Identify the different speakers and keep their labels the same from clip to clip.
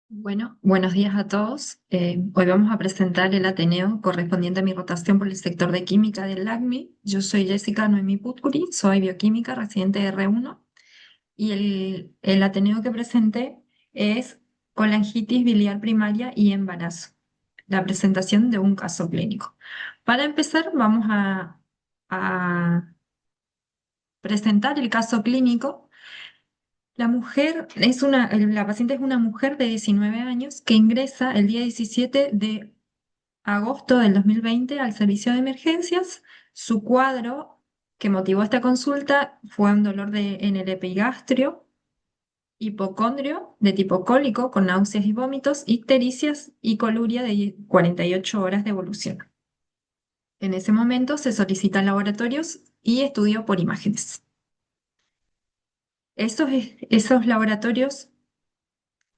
Speaker 1: Bueno, buenos días a todos. Hoy vamos a presentar el Ateneo correspondiente a mi rotación por el sector de química del LACMI. Yo soy Jessica Noemí Putcuri, soy bioquímica residente de R1 y el Ateneo que presenté es colangitis biliar primaria y embarazo, la presentación de un caso clínico. Para empezar, vamos a presentar el caso clínico. La paciente es una mujer de 19 años que ingresa el día 17 de agosto del 2020 al servicio de emergencias. Su cuadro que motivó esta consulta fue un dolor en el epigastrio, hipocondrio de tipo cólico con náuseas y vómitos, ictericias y coluria de 48 horas de evolución. En ese momento se solicitan laboratorios y estudio por imágenes. Esos laboratorios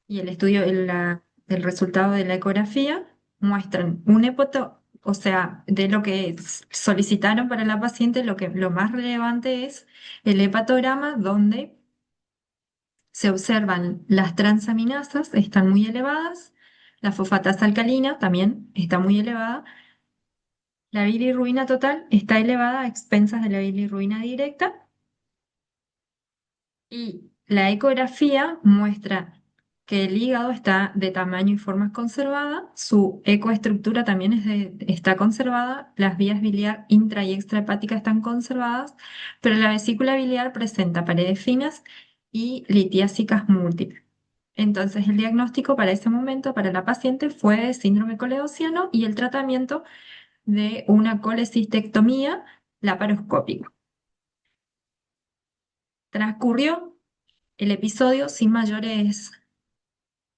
Speaker 1: y el estudio, el resultado de la ecografía muestran un o sea, de lo que solicitaron para la paciente, lo más relevante es el hepatograma, donde se observan las transaminasas, están muy elevadas, la fosfatasa alcalina también está muy elevada, la bilirruina total está elevada a expensas de la bilirruina directa. Y la ecografía muestra que el hígado está de tamaño y forma conservada, su ecoestructura también está conservada, las vías biliar intra y extrahepáticas están conservadas, pero la vesícula biliar presenta paredes finas y litiásicas múltiples. Entonces, el diagnóstico para ese momento para la paciente fue síndrome coledociano y el tratamiento de una colecistectomía laparoscópica. Transcurrió el episodio sin mayores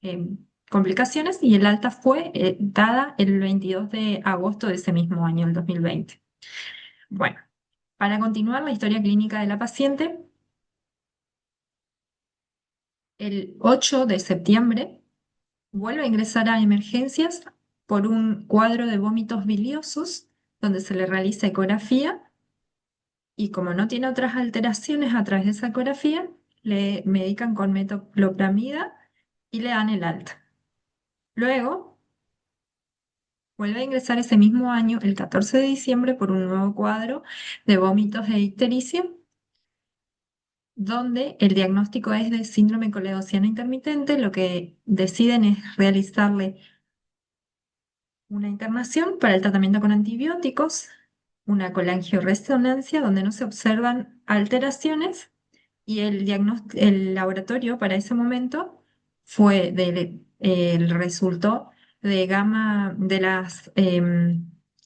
Speaker 1: eh, complicaciones y el alta fue dada el 22 de agosto de ese mismo año, el 2020. Bueno, para continuar la historia clínica de la paciente, el 8 de septiembre vuelve a ingresar a emergencias por un cuadro de vómitos biliosos donde se le realiza ecografía y como no tiene otras alteraciones a través de esa ecografía, le medican con metoclopramida y le dan el alta. Luego, vuelve a ingresar ese mismo año, el 14 de diciembre, por un nuevo cuadro de vómitos e ictericia, donde el diagnóstico es de síndrome coledociano intermitente. Lo que deciden es realizarle una internación para el tratamiento con antibióticos, una colangioresonancia donde no se observan alteraciones y el laboratorio para ese momento el resultó de gamma de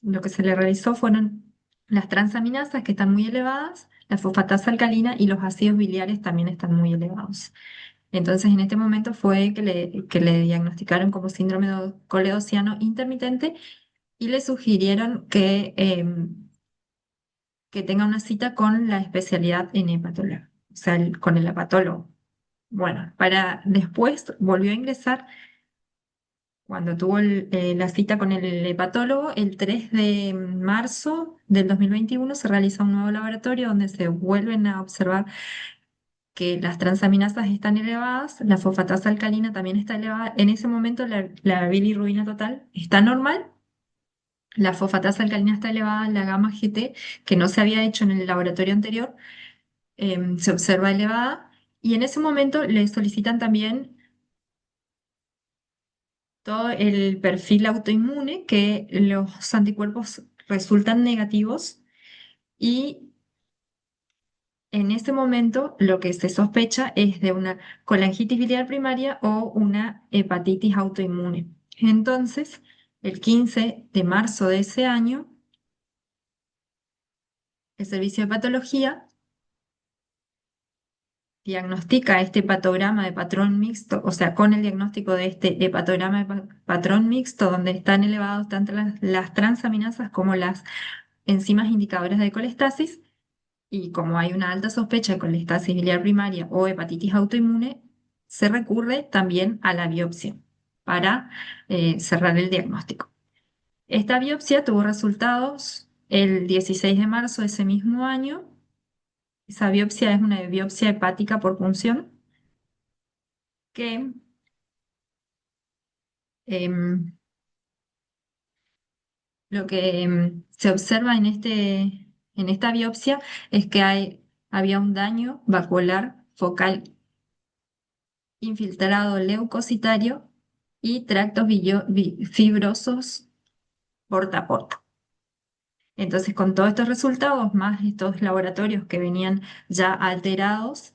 Speaker 1: lo que se le realizó fueron las transaminasas que están muy elevadas, la fosfatasa alcalina y los ácidos biliares también están muy elevados. Entonces, en este momento fue que le diagnosticaron como síndrome coledociano intermitente y le sugirieron que tenga una cita con la especialidad en hepatología, o sea, con el hepatólogo. Bueno, para después volvió a ingresar cuando tuvo la cita con el hepatólogo. El 3 de marzo del 2021 se realiza un nuevo laboratorio donde se vuelven a observar que las transaminasas están elevadas, la fosfatasa alcalina también está elevada. En ese momento la bilirrubina total está normal, la fosfatasa alcalina está elevada, la gamma GT, que no se había hecho en el laboratorio anterior, se observa elevada. Y en ese momento le solicitan también todo el perfil autoinmune, que los anticuerpos resultan negativos y en ese momento lo que se sospecha es de una colangitis biliar primaria o una hepatitis autoinmune. Entonces, el 15 de marzo de ese año, el servicio de patología diagnostica este hepatograma de patrón mixto, o sea, con el diagnóstico de este hepatograma de patrón mixto, donde están elevados tanto las transaminasas como las enzimas indicadoras de colestasis, y como hay una alta sospecha de colestasis biliar primaria o hepatitis autoinmune, se recurre también a la biopsia para cerrar el diagnóstico. Esta biopsia tuvo resultados el 16 de marzo de ese mismo año. Esa biopsia es una biopsia hepática por punción que Em, lo que se observa en esta biopsia es que había un daño vacuolar focal infiltrado leucocitario y tractos fibrosos porta a porta. Entonces, con todos estos resultados, más estos laboratorios que venían ya alterados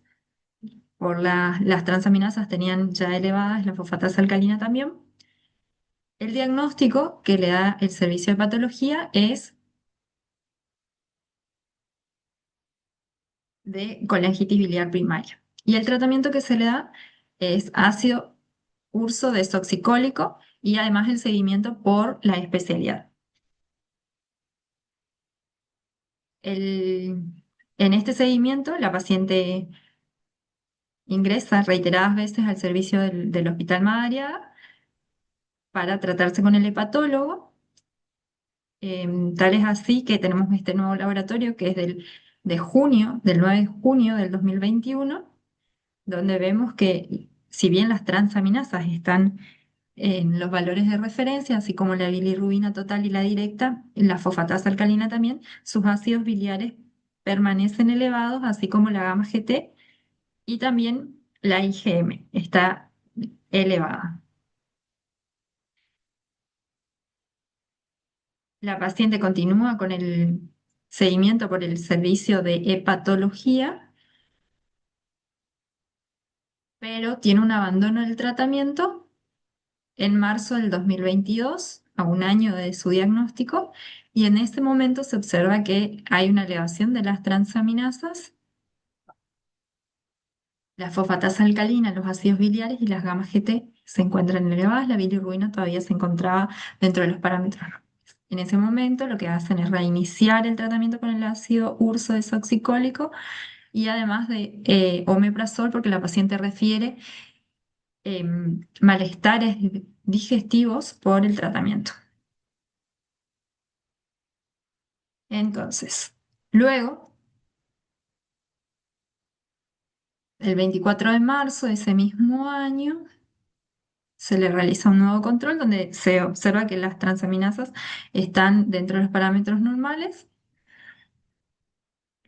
Speaker 1: por las transaminasas, tenían ya elevadas la fosfatasa alcalina también, el diagnóstico que le da el servicio de patología es de colangitis biliar primaria. Y el tratamiento que se le da es ácido urso desoxicólico y además el seguimiento por la especialidad. El- en este seguimiento, la paciente ingresa reiteradas veces al servicio del Hospital Madariaga para tratarse con el hepatólogo. Tal es así que tenemos este nuevo laboratorio que es del 9 de junio del 2021, donde vemos que si bien las transaminasas están en los valores de referencia, así como la bilirrubina total y la directa, la fosfatasa alcalina también, sus ácidos biliares permanecen elevados, así como la gamma GT y también la IgM está elevada. La paciente continúa con el seguimiento por el servicio de hepatología, pero tiene un abandono del tratamiento en marzo del 2022, a un año de su diagnóstico, y en ese momento se observa que hay una elevación de las transaminasas, la fosfatasa alcalina, los ácidos biliares y las gamma GT se encuentran elevadas, la bilirrubina todavía se encontraba dentro de los parámetros normales. En ese momento lo que hacen es reiniciar el tratamiento con el ácido urso desoxicólico y además de omeprazol, porque la paciente refiere malestares digestivos por el tratamiento. Entonces, luego, el 24 de marzo de ese mismo año, se le realiza un nuevo control donde se observa que las transaminasas están dentro de los parámetros normales.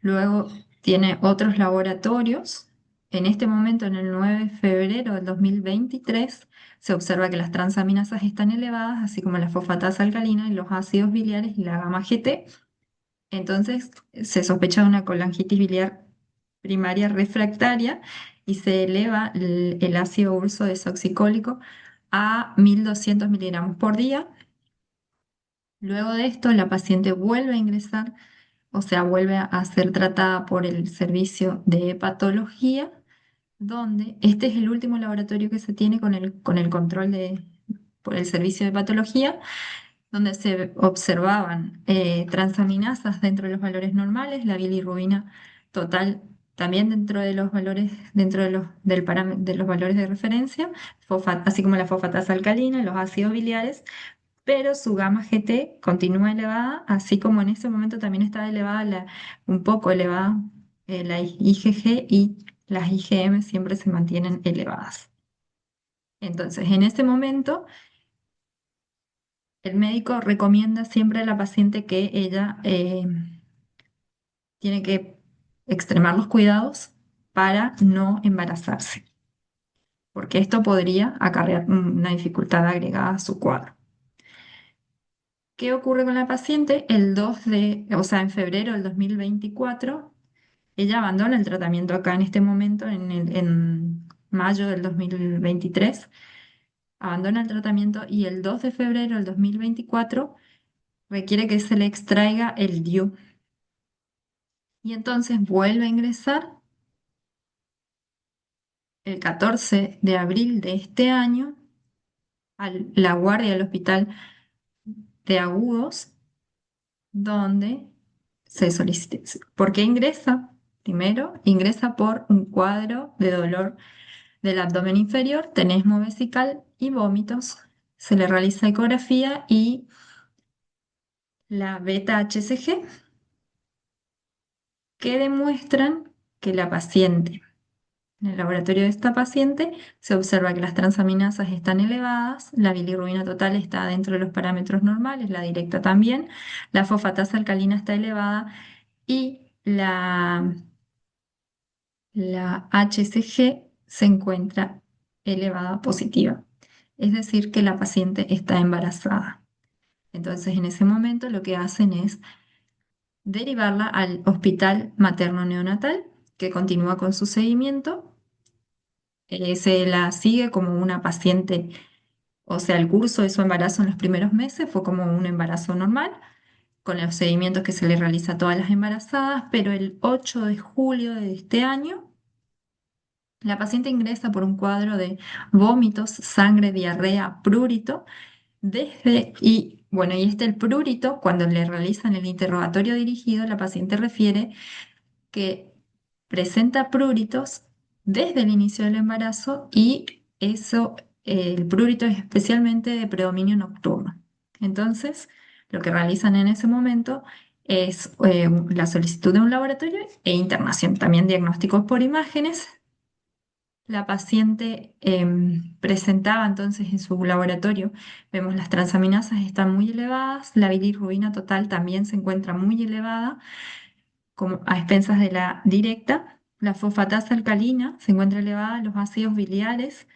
Speaker 1: Luego tiene otros laboratorios. En este momento, en el 9 de febrero del 2023, se observa que las transaminasas están elevadas, así como la fosfatasa alcalina y los ácidos biliares y la gamma GT. Entonces, se sospecha de una colangitis biliar primaria refractaria y se eleva el ácido urso desoxicólico a 1200 miligramos por día. Luego de esto, la paciente vuelve a ingresar, o sea, vuelve a ser tratada por el servicio de hepatología, donde este es el último laboratorio que se tiene con el control por el servicio de patología, donde se observaban transaminasas dentro de los valores normales, la bilirrubina total también dentro de los valores, dentro de los valores de referencia, así como la fosfatasa alcalina, los ácidos biliares, pero su gamma GT continúa elevada, así como en ese momento también estaba elevada, un poco elevada la IgG y las IgM siempre se mantienen elevadas. Entonces, en ese momento, el médico recomienda siempre a la paciente que ella tiene que extremar los cuidados para no embarazarse, porque esto podría acarrear una dificultad agregada a su cuadro. ¿Qué ocurre con la paciente? O sea, en febrero del 2024, ella abandona el tratamiento acá en este momento, en mayo del 2023, abandona el tratamiento y el 2 de febrero del 2024 requiere que se le extraiga el DIU. Y entonces vuelve a ingresar el 14 de abril de este año a la guardia del hospital de agudos, donde se solicita. ¿Por qué ingresa? Primero, ingresa por un cuadro de dolor del abdomen inferior, tenesmo vesical y vómitos. Se le realiza ecografía y la beta-HCG que demuestran que la paciente En el laboratorio de esta paciente se observa que las transaminasas están elevadas, la bilirrubina total está dentro de los parámetros normales, la directa también, la fosfatasa alcalina está elevada y la HCG se encuentra elevada positiva. Es decir, que la paciente está embarazada. Entonces, en ese momento lo que hacen es derivarla al hospital materno-neonatal, que continúa con su seguimiento. Se la sigue como una paciente, o sea, el curso de su embarazo en los primeros meses fue como un embarazo normal, con los seguimientos que se le realiza a todas las embarazadas, pero el 8 de julio de este año, la paciente ingresa por un cuadro de vómitos, sangre, diarrea, prurito, y bueno, y el prurito, cuando le realizan el interrogatorio dirigido, la paciente refiere que presenta pruritos desde el inicio del embarazo y el prurito es especialmente de predominio nocturno. Entonces, lo que realizan en ese momento es la solicitud de un laboratorio e internación, también diagnósticos por imágenes. La paciente presentaba entonces en su laboratorio, vemos las transaminasas están muy elevadas, la bilirrubina total también se encuentra muy elevada, como a expensas de la directa. La fosfatasa alcalina se encuentra elevada, los ácidos biliares,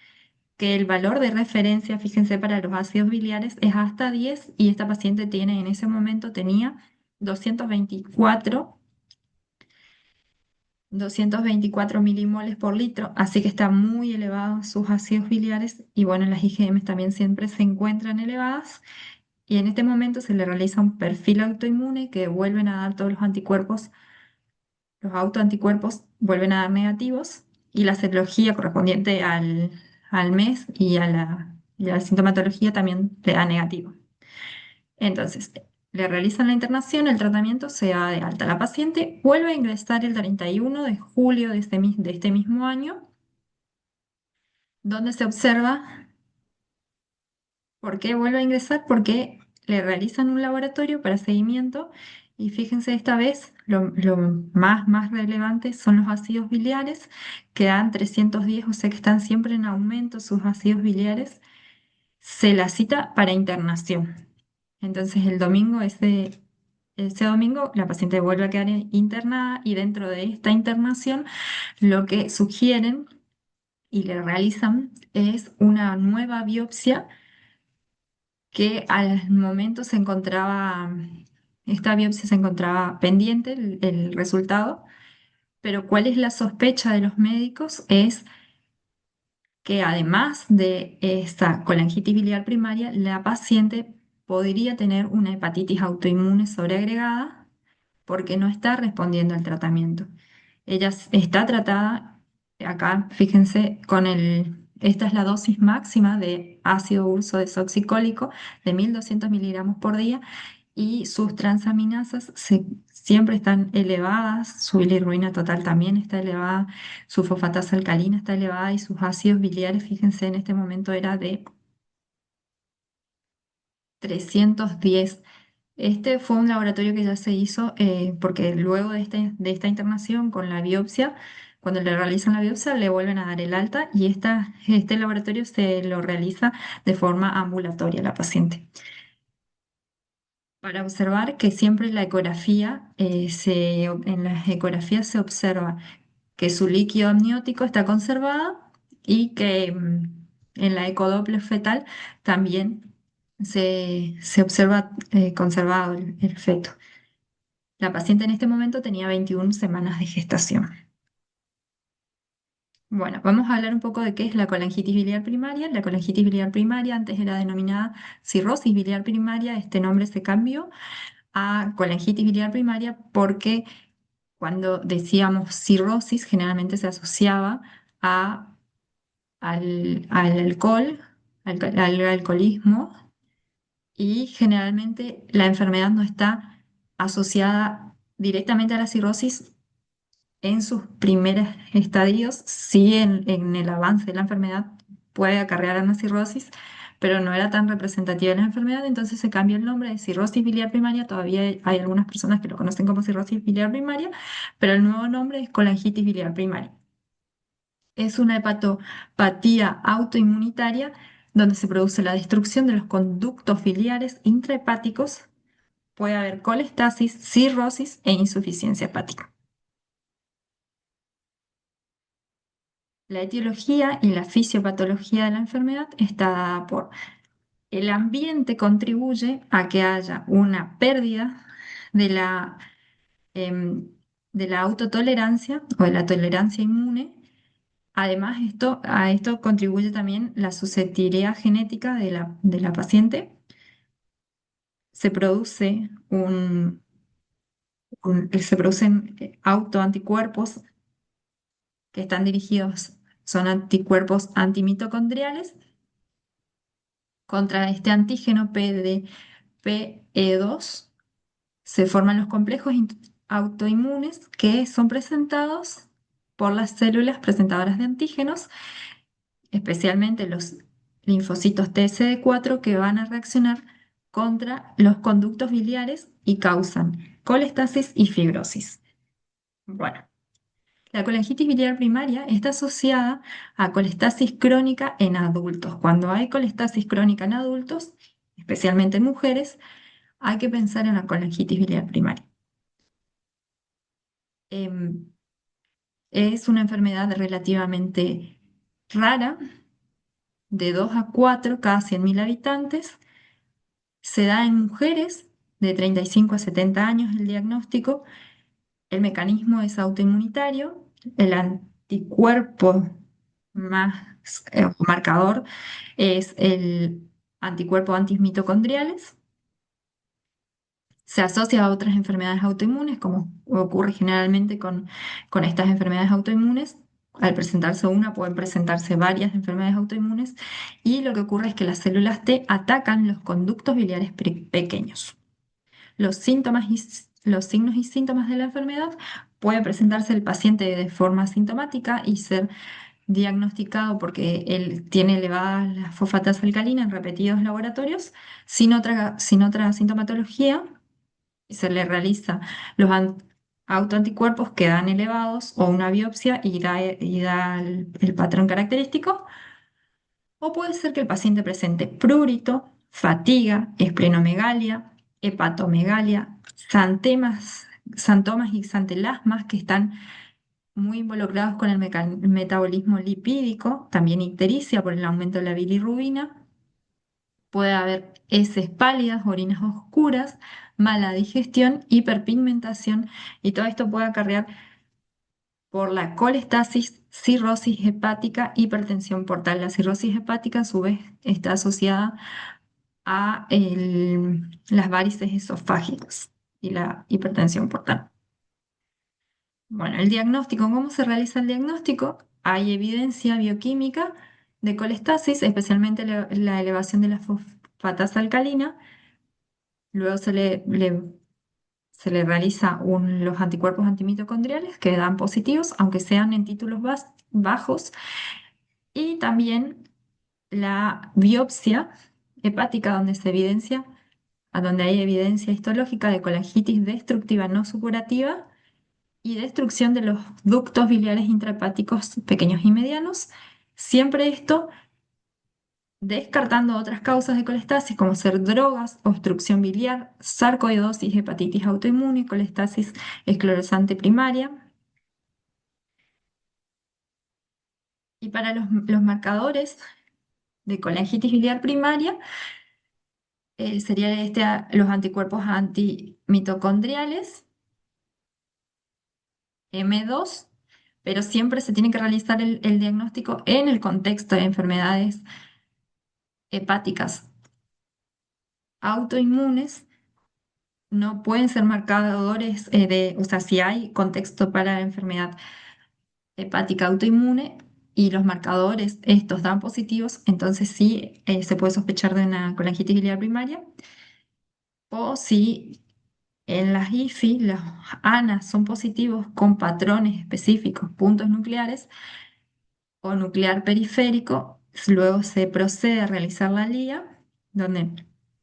Speaker 1: que el valor de referencia, fíjense, para los ácidos biliares es hasta 10 y esta paciente tiene en ese momento tenía 224 224 milimoles por litro, así que está muy elevado sus ácidos biliares y bueno, las IgM también siempre se encuentran elevadas y en este momento se le realiza un perfil autoinmune que vuelven a dar todos los anticuerpos, los autoanticuerpos vuelven a dar negativos y la serología correspondiente al mes y a la sintomatología también le da negativo. Entonces, le realizan la internación, el tratamiento se da de alta. La paciente vuelve a ingresar el 31 de julio de este mismo año, donde se observa por qué vuelve a ingresar, porque le realizan un laboratorio para seguimiento y fíjense esta vez lo más relevante son los ácidos biliares, que dan 310, o sea que están siempre en aumento sus ácidos biliares. Se la cita para internación. Entonces ese domingo la paciente vuelve a quedar internada y dentro de esta internación lo que sugieren y le realizan es una nueva biopsia que al momento esta biopsia se encontraba pendiente, el resultado, pero ¿cuál es la sospecha de los médicos? Es que además de esta colangitis biliar primaria, la paciente podría tener una hepatitis autoinmune sobreagregada porque no está respondiendo al tratamiento. Está tratada, acá fíjense, esta es la dosis máxima de ácido urso desoxicólico de 1200 miligramos por día y sus transaminasas siempre están elevadas, su bilirruina total también está elevada, su fosfatasa alcalina está elevada y sus ácidos biliares, fíjense, en este momento era de 310. Este fue un laboratorio que ya se hizo porque luego de esta internación con la biopsia, cuando le realizan la biopsia, le vuelven a dar el alta y este laboratorio se lo realiza de forma ambulatoria a la paciente. Para observar que siempre la ecografía, en las ecografías se observa que su líquido amniótico está conservado y que en la ecodoppler fetal también se observa conservado el feto. La paciente en este momento tenía 21 semanas de gestación. Bueno, vamos a hablar un poco de qué es la colangitis biliar primaria. La colangitis biliar primaria antes era denominada cirrosis biliar primaria. Este nombre se cambió a colangitis biliar primaria porque cuando decíamos cirrosis generalmente se asociaba a, al alcohol, al alcoholismo y generalmente la enfermedad no está asociada directamente a la cirrosis en sus primeros estadios, sí en el avance de la enfermedad puede acarrear a una cirrosis, pero no era tan representativa de la enfermedad, entonces se cambió el nombre de cirrosis biliar primaria, todavía hay algunas personas que lo conocen como cirrosis biliar primaria, pero el nuevo nombre es colangitis biliar primaria. Es una hepatopatía autoinmunitaria donde se produce la destrucción de los conductos biliares intrahepáticos. Puede haber colestasis, cirrosis e insuficiencia hepática. La etiología y la fisiopatología de la enfermedad está dada por el ambiente contribuye a que haya una pérdida de em, de la autotolerancia o de la tolerancia inmune. Además, a esto contribuye también la susceptibilidad genética de la paciente. Se produce se producen autoanticuerpos que están dirigidos, son anticuerpos antimitocondriales contra este antígeno PDP-E2. Se forman los complejos autoinmunes que son presentados por las células presentadoras de antígenos, especialmente los linfocitos TCD4 que van a reaccionar contra los conductos biliares y causan colestasis y fibrosis. Bueno, la colangitis biliar primaria está asociada a colestasis crónica en adultos. Cuando hay colestasis crónica en adultos, especialmente en mujeres, hay que pensar en la colangitis biliar primaria. Em, es una enfermedad relativamente rara, de 2 a 4 cada 100.000 habitantes. Se da en mujeres de 35 a 70 años el diagnóstico. El mecanismo es autoinmunitario. El anticuerpo más marcador es el anticuerpo antimitocondriales. Se asocia a otras enfermedades autoinmunes, como ocurre generalmente con estas enfermedades autoinmunes. Al presentarse una, pueden presentarse varias enfermedades autoinmunes y lo que ocurre es que las células T atacan los conductos biliares pequeños. Los síntomas los signos y síntomas de la enfermedad puede presentarse el paciente de forma asintomática y ser diagnosticado porque él tiene elevadas las fosfatas alcalinas en repetidos laboratorios sin otra sintomatología y se le realiza los autoanticuerpos que dan elevados o una biopsia y da el patrón característico. O puede ser que el paciente presente prurito, fatiga, esplenomegalia, hepatomegalia, xantomas y xantelasmas que están muy involucrados con el metabolismo lipídico, también ictericia por el aumento de la bilirrubina. Puede haber heces pálidas, orinas oscuras, mala digestión, hiperpigmentación y todo esto puede acarrear por la colestasis, cirrosis hepática, hipertensión portal. La cirrosis hepática a su vez está asociada a las varices esofágicas y la hipertensión portal. Bueno, el diagnóstico, ¿cómo se realiza el diagnóstico? Hay evidencia bioquímica de colestasis, especialmente la elevación de la fosfatasa alcalina. Luego se le realiza los anticuerpos antimitocondriales que dan positivos, aunque sean en títulos bajos, y también la biopsia hepática, donde hay evidencia histológica de colangitis destructiva no supurativa y destrucción de los ductos biliares intrahepáticos pequeños y medianos. Siempre esto descartando otras causas de colestasis como ser drogas, obstrucción biliar, sarcoidosis, hepatitis autoinmune, colestasis esclerosante primaria. Y para los marcadores de colangitis biliar primaria, serían los anticuerpos antimitocondriales, M2, pero siempre se tiene que realizar el diagnóstico en el contexto de enfermedades hepáticas autoinmunes. No pueden ser marcadores o sea, si hay contexto para la enfermedad hepática autoinmune y los marcadores estos dan positivos, entonces sí se puede sospechar de una colangitis biliar primaria. O si en las IFI los ANA son positivos con patrones específicos, puntos nucleares o nuclear periférico, luego se procede a realizar la LIA, donde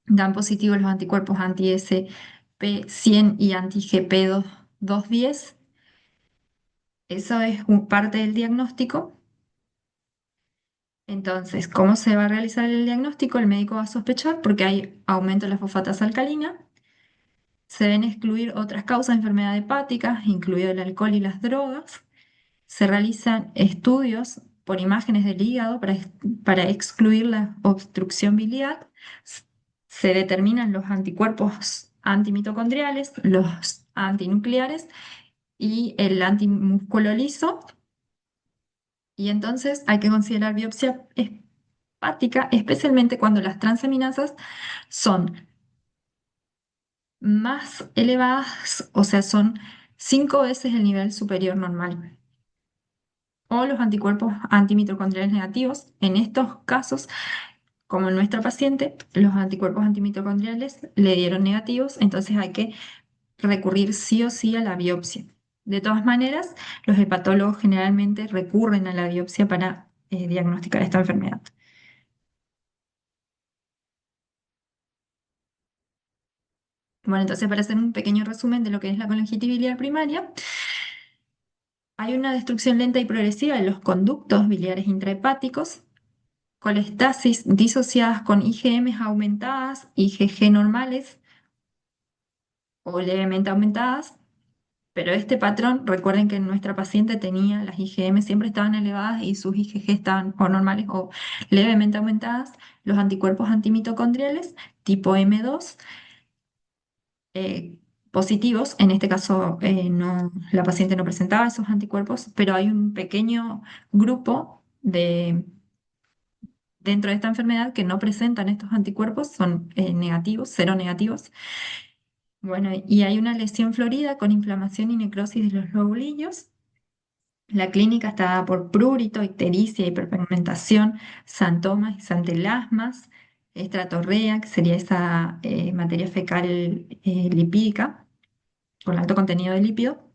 Speaker 1: dan positivos los anticuerpos anti-SP100 y anti-GP210. Eso es parte del diagnóstico. Entonces, ¿cómo se va a realizar el diagnóstico? El médico va a sospechar porque hay aumento de la fosfatasa alcalina. Se deben excluir otras causas de enfermedad hepática, incluido el alcohol y las drogas. Se realizan estudios por imágenes del hígado para excluir la obstrucción biliar. S- Se determinan los anticuerpos antimitocondriales, los antinucleares y el antimúsculo liso. Y entonces hay que considerar biopsia hepática, especialmente cuando las transaminasas son más elevadas, o sea, son 5 veces el nivel superior normal. O los anticuerpos antimitocondriales negativos. En estos casos, como en nuestra paciente, los anticuerpos antimitocondriales le dieron negativos, entonces hay que recurrir sí o sí a la biopsia. De todas maneras, los hepatólogos generalmente recurren a la biopsia para diagnosticar esta enfermedad. Bueno, entonces para hacer un pequeño resumen de lo que es la colangitis biliar primaria, hay una destrucción lenta y progresiva de los conductos biliares intrahepáticos, colestasis disociadas con IgM aumentadas, IgG normales o levemente aumentadas, pero este patrón, recuerden que nuestra paciente tenía las IgM siempre estaban elevadas y sus IgG estaban o normales o levemente aumentadas, los anticuerpos antimitocondriales tipo M2 positivos, en este caso no, la paciente no presentaba esos anticuerpos, pero hay un pequeño grupo dentro de esta enfermedad que no presentan estos anticuerpos, son negativos, cero negativos. Bueno, y hay una lesión florida con inflamación y necrosis de los lobulillos. La clínica está dada por prurito, ictericia, hiperpigmentación, santomas y santelasmas, estratorrea, que sería esa materia fecal lipídica con alto contenido de lípido.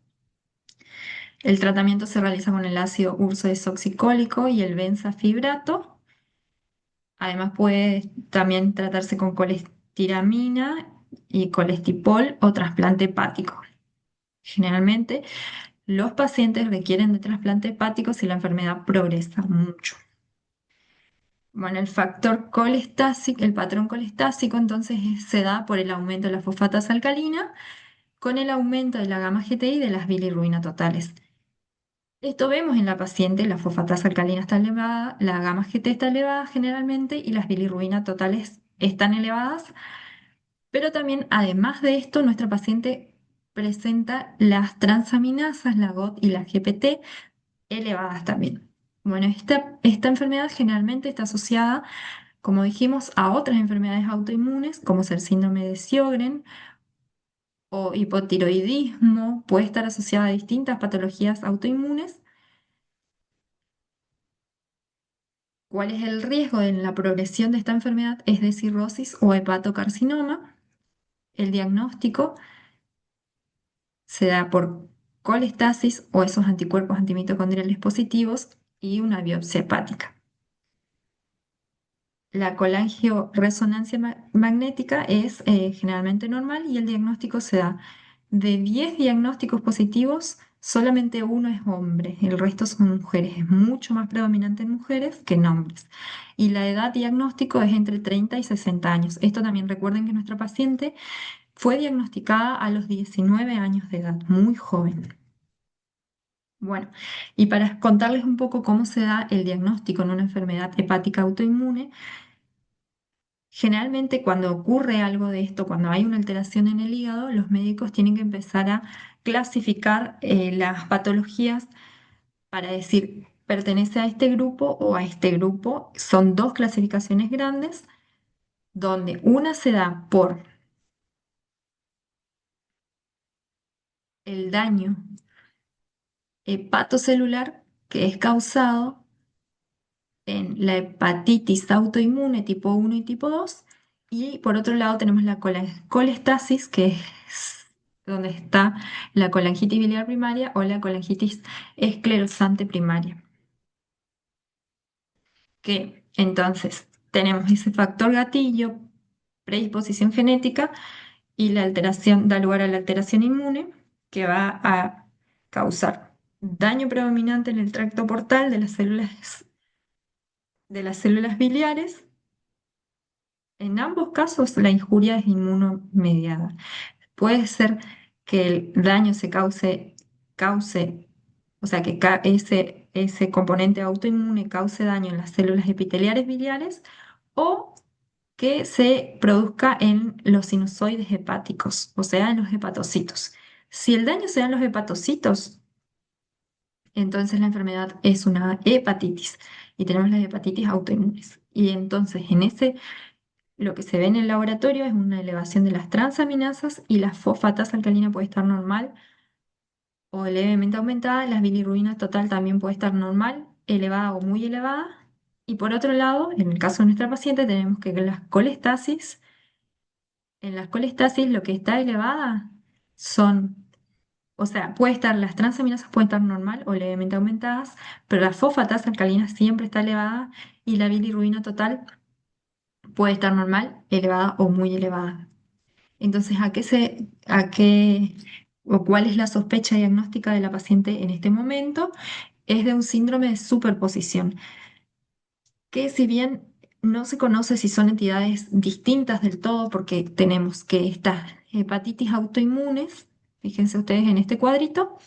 Speaker 1: El tratamiento se realiza con el ácido ursodesoxicólico y el benzafibrato. Además puede también tratarse con colestiramina y colestipol o trasplante hepático. Generalmente los pacientes requieren de trasplante hepático si la enfermedad progresa mucho. Bueno, el factor colestásico, el patrón colestásico entonces se da por el aumento de la fosfatasa alcalina con el aumento de la gamma GTI y de las bilirrubinas totales. Esto vemos en la paciente, la fosfatasa alcalina está elevada, la gamma GT está elevada generalmente y las bilirrubinas totales están elevadas, pero también además de esto, nuestra paciente presenta las transaminasas, la GOT y la GPT elevadas también. Bueno, esta enfermedad generalmente está asociada, como dijimos, a otras enfermedades autoinmunes, como es el síndrome de Sjögren o hipotiroidismo, puede estar asociada a distintas patologías autoinmunes. ¿Cuál es el riesgo en la progresión de esta enfermedad? Es de cirrosis o hepatocarcinoma. El diagnóstico se da por colestasis o esos anticuerpos antimitocondriales positivos y una biopsia hepática. La colangioresonancia magnética es generalmente normal y el diagnóstico se da de 10 diagnósticos positivos, solamente uno es hombre, el resto son mujeres. Es mucho más predominante en mujeres que en hombres. Y la edad diagnóstico es entre 30 y 60 años. Esto también recuerden que nuestra paciente fue diagnosticada a los 19 años de edad, muy joven. Bueno, y para contarles un poco cómo se da el diagnóstico en una enfermedad hepática autoinmune, generalmente cuando ocurre algo de esto, cuando hay una alteración en el hígado, los médicos tienen que empezar a clasificar las patologías para decir, pertenece a este grupo o a este grupo. Son dos clasificaciones grandes, donde una se da por el daño hepatocelular que es causado en la hepatitis autoinmune tipo 1 y tipo 2. Y por otro lado tenemos la colestasis, que es donde está la colangitis biliar primaria o la colangitis esclerosante primaria. Que entonces tenemos ese factor gatillo, predisposición genética y la alteración da lugar a la alteración inmune que va a causar daño predominante en el tracto portal de las células de las células biliares. En ambos casos, la injuria es inmunomediada. Puede ser que el daño cause, o sea, que ese componente autoinmune cause daño en las células epiteliales biliares o que se produzca en los sinusoides hepáticos, o sea, en los hepatocitos. Si el daño se da en los hepatocitos, entonces la enfermedad es una hepatitis y tenemos las hepatitis autoinmunes. Y entonces lo que se ve en el laboratorio es una elevación de las transaminasas y la fosfatasa alcalina puede estar normal o levemente aumentada, la bilirrubina total también puede estar normal, elevada o muy elevada. Y por otro lado, en el caso de nuestra paciente, tenemos que en las colestasis lo que está elevada son, o sea, las transaminasas pueden estar normal o levemente aumentadas, pero la fosfatasa alcalina siempre está elevada y la bilirrubina total puede estar normal, elevada o muy elevada. Entonces, o cuál es la sospecha diagnóstica de la paciente en este momento? Es de un síndrome de superposición, que si bien no se conoce si son entidades distintas del todo, porque tenemos que estas hepatitis autoinmunes, fíjense ustedes en este cuadrito,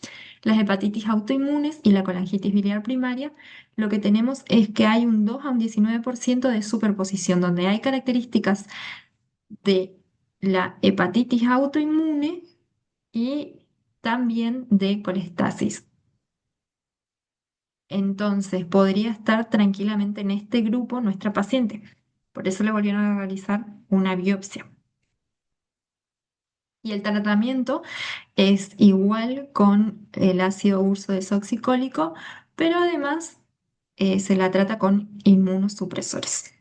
Speaker 1: las hepatitis autoinmunes y la colangitis biliar primaria, lo que tenemos es que hay un 2 a un 19% de superposición, donde hay características de la hepatitis autoinmune y también de colestasis. Entonces, podría estar tranquilamente en este grupo nuestra paciente. Por eso le volvieron a realizar una biopsia. Y el tratamiento es igual con el ácido urso desoxicólico, pero además se la trata con inmunosupresores.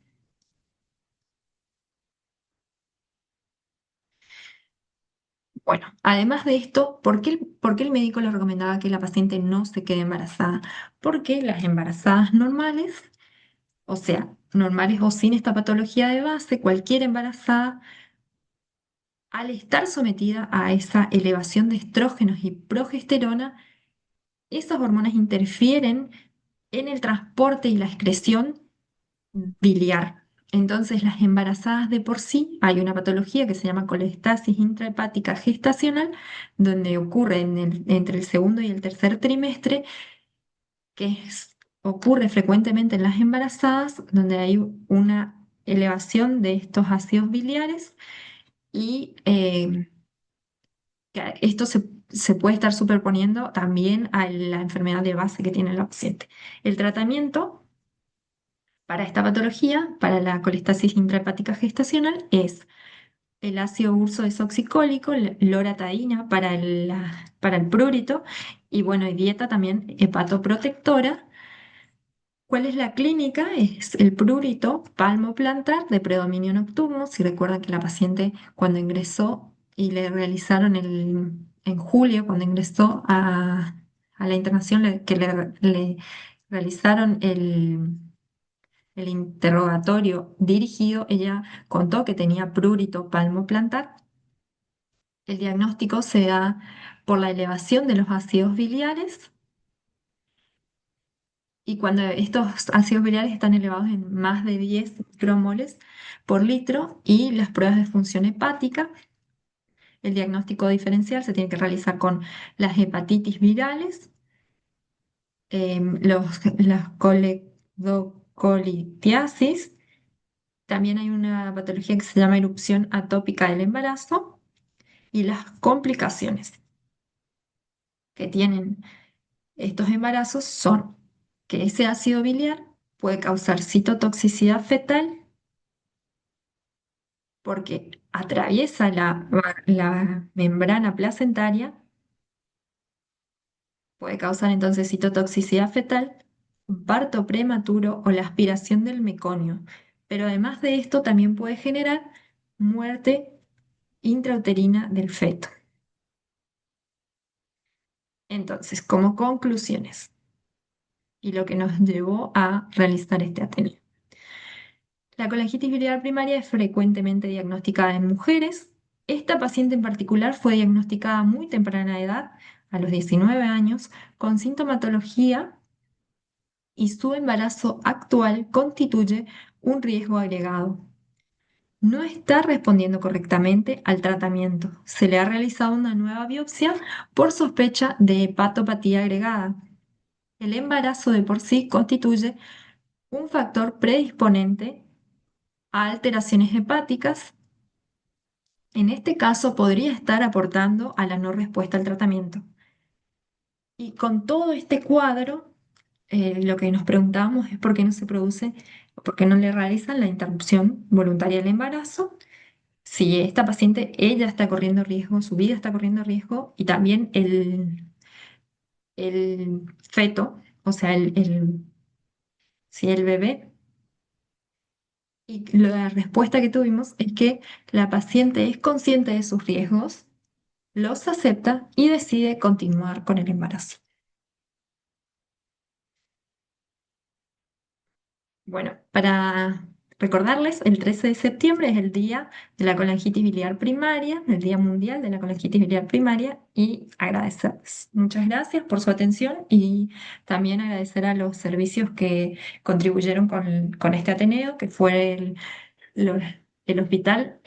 Speaker 1: Bueno, además de esto, por qué el médico le recomendaba que la paciente no se quede embarazada? Porque las embarazadas normales, o sea, normales o sin esta patología de base, cualquier embarazada, al estar sometida a esa elevación de estrógenos y progesterona, esas hormonas interfieren en el transporte y la excreción biliar. Entonces, las embarazadas de por sí, hay una patología que se llama colestasis intrahepática gestacional, donde ocurre entre el segundo y el tercer trimestre, ocurre frecuentemente en las embarazadas, donde hay una elevación de estos ácidos biliares y que esto se puede estar superponiendo también a la enfermedad de base que tiene la paciente. El tratamiento para esta patología, para la colestasis intrahepática gestacional, es el ácido urso desoxicólico, loratadina para el prurito, y bueno, y dieta también hepatoprotectora. ¿Cuál es la clínica? Es el prurito palmoplantar de predominio nocturno. Si recuerdan que la paciente cuando ingresó y le realizaron en julio, cuando ingresó a la internación, le realizaron el interrogatorio dirigido, ella contó que tenía prurito palmoplantar. El diagnóstico se da por la elevación de los ácidos biliares y cuando estos ácidos biliares están elevados en más de 10 micromoles por litro y las pruebas de función hepática, el diagnóstico diferencial se tiene que realizar con las hepatitis virales, las coledocolitiasis. También hay una patología que se llama erupción atópica del embarazo y las complicaciones que tienen estos embarazos son que ese ácido biliar puede causar citotoxicidad fetal porque atraviesa la membrana placentaria, puede causar entonces citotoxicidad fetal, un parto prematuro o la aspiración del meconio. Pero además de esto también puede generar muerte intrauterina del feto. Entonces, como conclusiones y lo que nos llevó a realizar este ateneo. La colangitis biliar primaria es frecuentemente diagnosticada en mujeres. Esta paciente en particular fue diagnosticada a muy temprana edad, a los 19 años, con sintomatología y su embarazo actual constituye un riesgo agregado. No está respondiendo correctamente al tratamiento. Se le ha realizado una nueva biopsia por sospecha de hepatopatía agregada. El embarazo de por sí constituye un factor predisponente a alteraciones hepáticas. En este caso, podría estar aportando a la no respuesta al tratamiento. Y con todo este cuadro, lo que nos preguntamos es por qué no se produce, por qué no le realizan la interrupción voluntaria del embarazo. Si esta paciente, ella está corriendo riesgo, su vida está corriendo riesgo y también el feto, o sea, si el bebé. Y la respuesta que tuvimos es que la paciente es consciente de sus riesgos, los acepta y decide continuar con el embarazo. Bueno, para recordarles, el 13 de septiembre es el día de la colangitis biliar primaria, el Día Mundial de la Colangitis Biliar Primaria, y agradecerles. Muchas gracias por su atención y también agradecer a los servicios que contribuyeron con este Ateneo, que fue lo- el hospital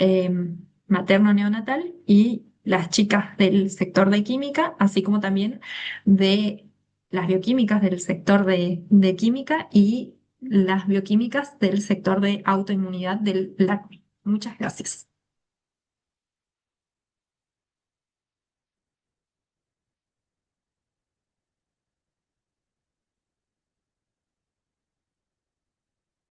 Speaker 1: materno neonatal y las chicas del sector de química, así como también de las bioquímicas del sector de química y las bioquímicas del sector de autoinmunidad del LACMI. Muchas gracias.